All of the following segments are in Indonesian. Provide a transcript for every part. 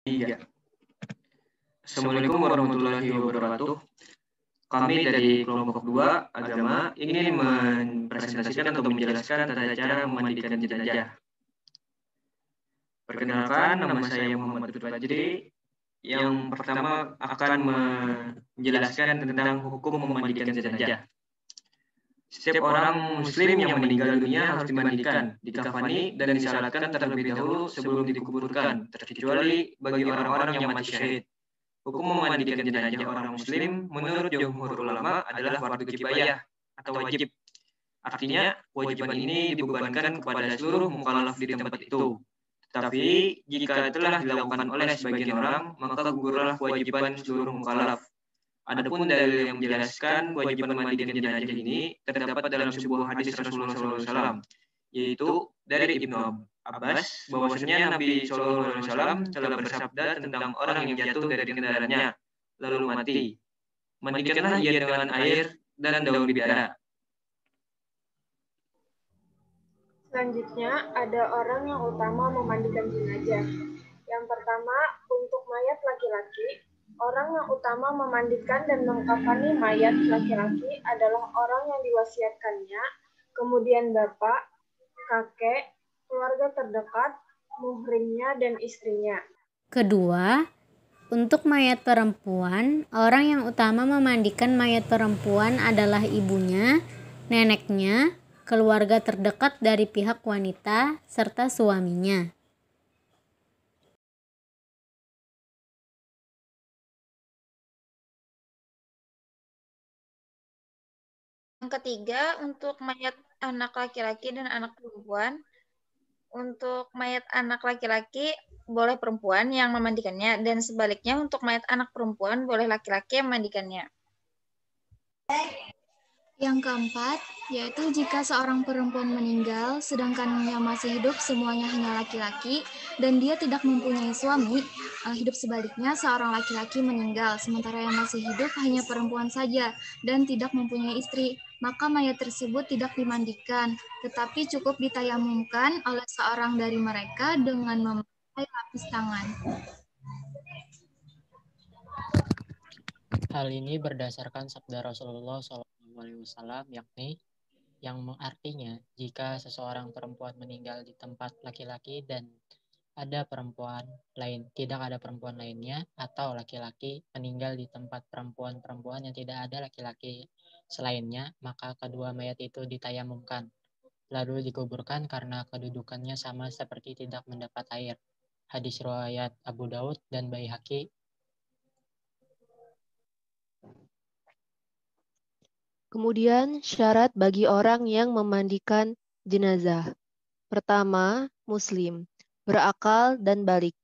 3. Assalamualaikum warahmatullahi wabarakatuh. Kami dari kelompok 2 agama ingin mempresentasikan atau menjelaskan tata cara memandikan jenazah. Perkenalkan, nama saya Muhammad Lutfi Fajri. Yang pertama akan menjelaskan tentang hukum memandikan jenazah. Setiap orang muslim yang meninggal dunia harus dimandikan, dikafani, dan disalatkan terlebih dahulu sebelum dikuburkan, terkecuali bagi orang-orang yang mati syahid. Hukum memandikan jenazah orang muslim menurut jumhur ulama adalah fardu kifayah atau wajib. Artinya, kewajiban ini dibebankan kepada seluruh mukallaf di tempat itu. Tetapi, jika telah dilakukan oleh sebagian orang, maka gugurlah kewajiban seluruh mukallaf. Adapun dalil yang menjelaskan kewajiban memandikan jenazah ini terdapat dalam sebuah hadis Rasulullah SAW, yaitu dari Ibnu Abbas bahwasanya Nabi SAW telah bersabda tentang orang yang jatuh dari kendaraannya lalu mati. Mandikanlah ia dengan air dan daun bidara. Selanjutnya, ada orang yang utama memandikan jenazah. Yang pertama, untuk mayat laki-laki, orang yang utama memandikan dan mengkafani mayat laki-laki adalah orang yang diwasiatkannya, kemudian bapak, kakek, keluarga terdekat, muhrimnya, dan istrinya. Kedua, untuk mayat perempuan, orang yang utama memandikan mayat perempuan adalah ibunya, neneknya, keluarga terdekat dari pihak wanita, serta suaminya. Yang ketiga, untuk mayat anak laki-laki dan anak perempuan. Untuk mayat anak laki-laki, boleh perempuan yang memandikannya, dan sebaliknya untuk mayat anak perempuan, boleh laki-laki yang memandikannya. Yang keempat, yaitu jika seorang perempuan meninggal, sedangkan yang masih hidup semuanya hanya laki-laki, dan dia tidak mempunyai suami, hidup sebaliknya seorang laki-laki meninggal, sementara yang masih hidup hanya perempuan saja, dan tidak mempunyai istri, maka mayat tersebut tidak dimandikan, tetapi cukup ditayamumkan oleh seorang dari mereka dengan memakai lapis tangan. Hal ini berdasarkan sabda Rasulullah SAW, yakni yang artinya jika seseorang perempuan meninggal di tempat laki-laki dan ada perempuan lain, tidak ada perempuan lainnya, atau laki-laki meninggal di tempat perempuan-perempuan yang tidak ada laki-laki selainnya, maka kedua mayat itu ditayamumkan, lalu dikuburkan karena kedudukannya sama seperti tidak mendapat air. Hadis riwayat Abu Daud dan Baihaqi. Kemudian syarat bagi orang yang memandikan jenazah. Pertama, muslim, berakal dan balik.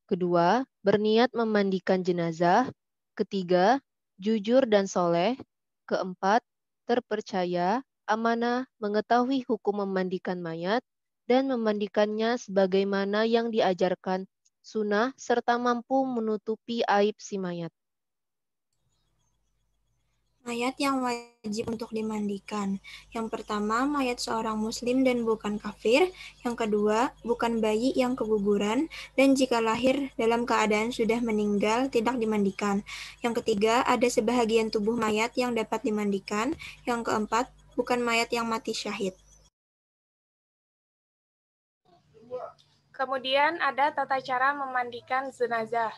Kedua, berniat memandikan jenazah. Ketiga, jujur dan soleh. Keempat, terpercaya, amanah, mengetahui hukum memandikan mayat, dan memandikannya sebagaimana yang diajarkan sunnah, serta mampu menutupi aib si mayat. Mayat yang wajib untuk dimandikan. Yang pertama, mayat seorang muslim dan bukan kafir. Yang kedua, bukan bayi yang keguguran. Dan jika lahir dalam keadaan sudah meninggal, tidak dimandikan. Yang ketiga, ada sebahagian tubuh mayat yang dapat dimandikan. Yang keempat, bukan mayat yang mati syahid. Kemudian ada tata cara memandikan jenazah.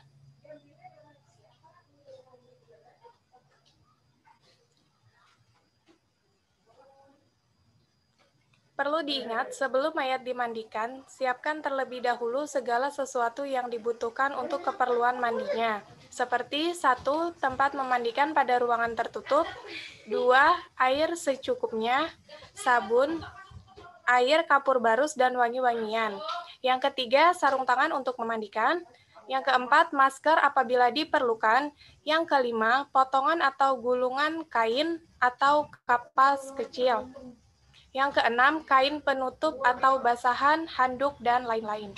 Perlu diingat, sebelum mayat dimandikan, siapkan terlebih dahulu segala sesuatu yang dibutuhkan untuk keperluan mandinya. Seperti 1. Tempat memandikan pada ruangan tertutup. 2. Air secukupnya. Sabun, air, kapur barus, dan wangi-wangian. Yang ketiga, sarung tangan untuk memandikan. Yang keempat, masker apabila diperlukan. Yang kelima, potongan atau gulungan kain atau kapas kecil. Yang keenam, kain penutup atau basahan, handuk, dan lain-lain.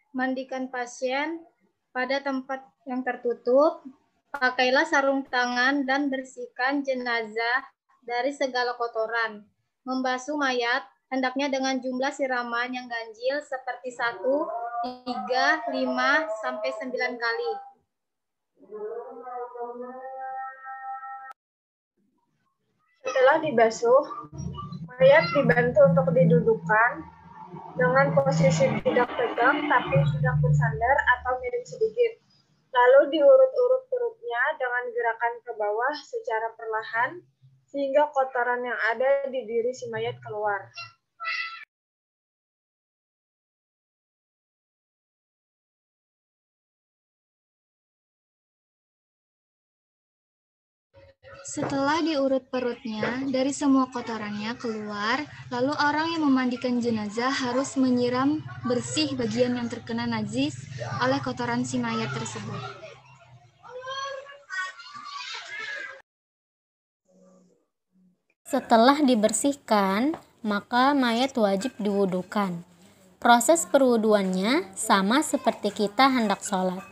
Mandikan pasien pada tempat yang tertutup, pakailah sarung tangan dan bersihkan jenazah dari segala kotoran. Membasuh mayat hendaknya dengan jumlah siraman yang ganjil seperti 1, 3, 5, sampai 9 kali. Setelah dibasuh, mayat dibantu untuk didudukan dengan posisi tidak tegak tapi sedang bersandar atau miring sedikit. Lalu diurut-urut perutnya dengan gerakan ke bawah secara perlahan sehingga kotoran yang ada di diri si mayat keluar. Setelah diurut perutnya, dari semua kotorannya keluar, lalu orang yang memandikan jenazah harus menyiram bersih bagian yang terkena najis oleh kotoran si mayat tersebut. Setelah dibersihkan, maka mayat wajib diwudukan. Proses perwuduannya sama seperti kita hendak sholat.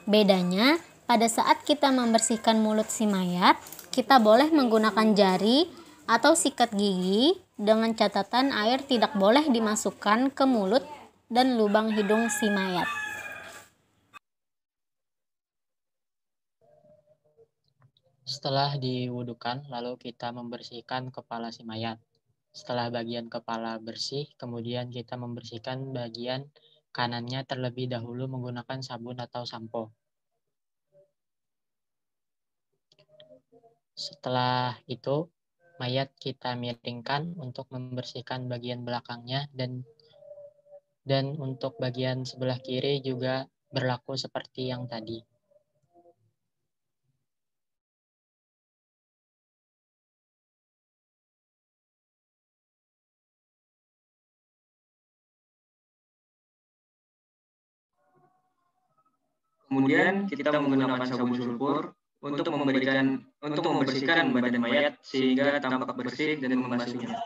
Bedanya, pada saat kita membersihkan mulut si mayat, kita boleh menggunakan jari atau sikat gigi dengan catatan air tidak boleh dimasukkan ke mulut dan lubang hidung si mayat. Setelah diwudukan, lalu kita membersihkan kepala si mayat. Setelah bagian kepala bersih, kemudian kita membersihkan bagian kanannya terlebih dahulu menggunakan sabun atau sampo. Setelah itu, mayat kita miringkan untuk membersihkan bagian belakangnya dan untuk bagian sebelah kiri juga berlaku seperti yang tadi. Kemudian kita menggunakan sabun sulfur untuk membersihkan badan mayat sehingga tampak bersih dan membasuhnya.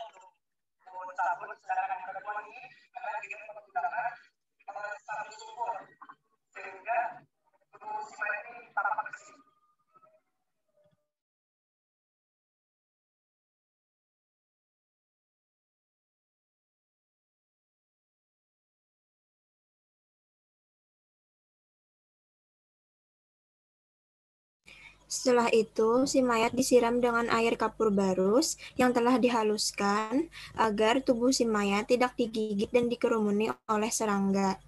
Setelah itu, si mayat disiram dengan air kapur barus yang telah dihaluskan agar tubuh si mayat tidak digigit dan dikerumuni oleh serangga.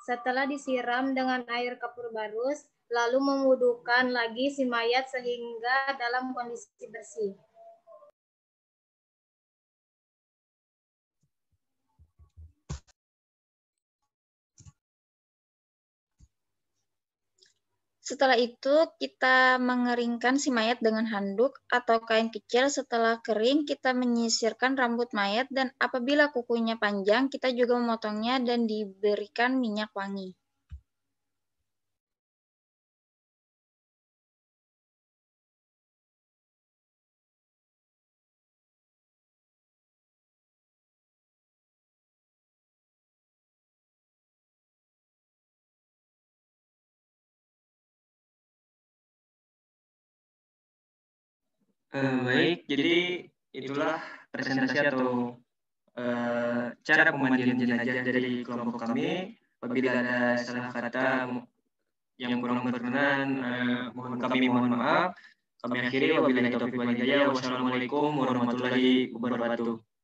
Setelah disiram dengan air kapur barus, lalu mewudukan lagi si mayat sehingga dalam kondisi bersih. Setelah itu, kita mengeringkan si mayat dengan handuk atau kain kecil. Setelah kering, kita menyisirkan rambut mayat dan apabila kukunya panjang, kita juga memotongnya dan diberikan minyak wangi. Baik, jadi itulah presentasi atau cara pemandian jenazah dari kelompok kami. Apabila ada salah kata yang kurang berkenan, mohon maaf. Kami akhiri, wabillahi taufiq wal hidayah. Wassalamualaikum warahmatullahi wabarakatuh.